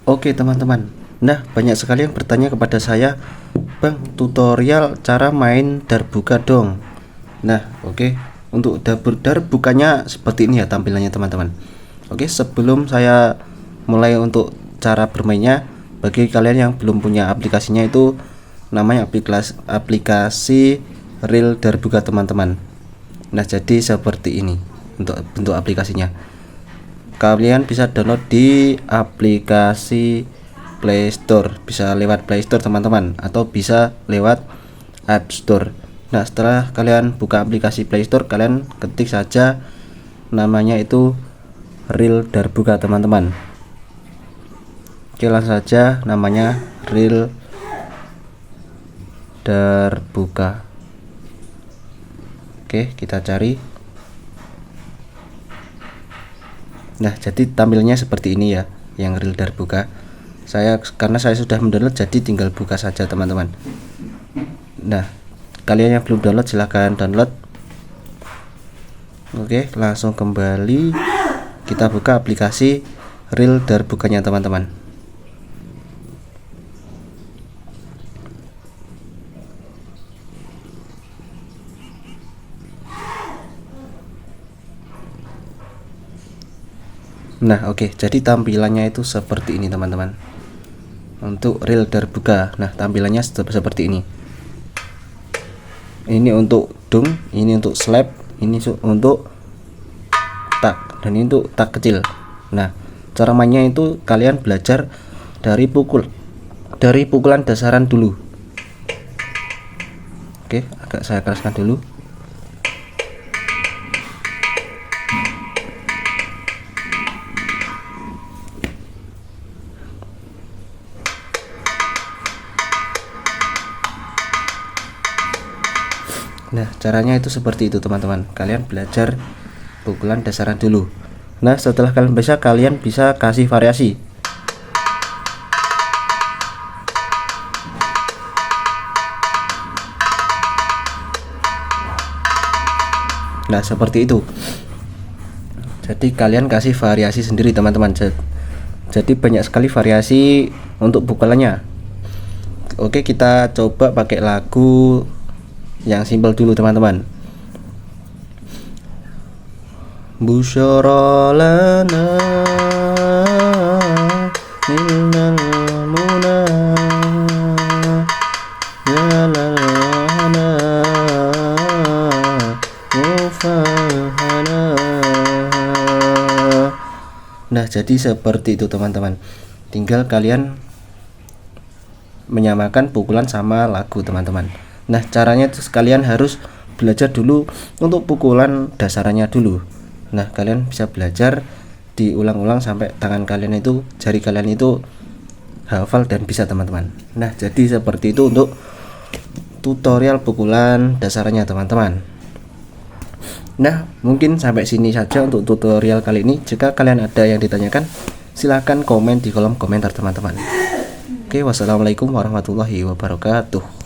Oke teman-teman, nah banyak sekali yang bertanya kepada saya, Bang, tutorial cara main Darbuka dong. Nah oke, untuk Darbukanya seperti ini ya tampilannya teman-teman. Oke, sebelum saya mulai untuk cara bermainnya, bagi kalian yang belum punya aplikasinya, itu namanya aplikasi Real Darbuka teman-teman. Nah jadi seperti ini untuk bentuk aplikasinya. Kalian bisa download di aplikasi Play Store, bisa lewat Play Store teman-teman, atau bisa lewat App Store. Nah setelah kalian buka aplikasi Play Store, kalian ketik saja namanya itu Real Darbuka teman-teman. Oke, langsung saja namanya Real Darbuka. Oke, kita cari. Nah jadi tampilnya seperti ini ya, yang Real Darbuka. Karena saya sudah mendownload, jadi tinggal buka saja teman-teman. Nah kalian yang belum download silahkan download. Oke, langsung kembali kita buka aplikasi Real Darbukanya teman-teman. Nah oke, jadi tampilannya itu seperti ini teman-teman, untuk Real Darbuka. Nah tampilannya seperti ini. Ini untuk dung, ini untuk slap, ini untuk tak, dan ini untuk tak kecil. Nah cara mainnya itu kalian belajar dari pukulan dasaran dulu. Oke, agak saya keraskan dulu. Nah caranya itu seperti itu teman-teman, kalian belajar pukulan dasaran dulu. Nah setelah kalian bisa kasih variasi. Nah seperti itu. Jadi kalian kasih variasi sendiri teman-teman. Jadi banyak sekali variasi untuk pukulannya. Oke, kita coba pakai lagu yang simpel dulu teman-teman. Busyara lana minal muna lalana mufahana. Nah jadi seperti itu teman-teman, tinggal kalian menyamakan pukulan sama lagu teman-teman. Nah caranya kalian harus belajar dulu untuk pukulan dasarannya dulu. Nah kalian bisa belajar diulang-ulang sampai tangan kalian itu, jari kalian itu hafal dan bisa teman-teman. Nah jadi seperti itu untuk tutorial pukulan dasarannya teman-teman. Nah mungkin sampai sini saja untuk tutorial kali ini. Jika kalian ada yang ditanyakan, silahkan komen di kolom komentar teman-teman. Oke, wassalamualaikum warahmatullahi wabarakatuh.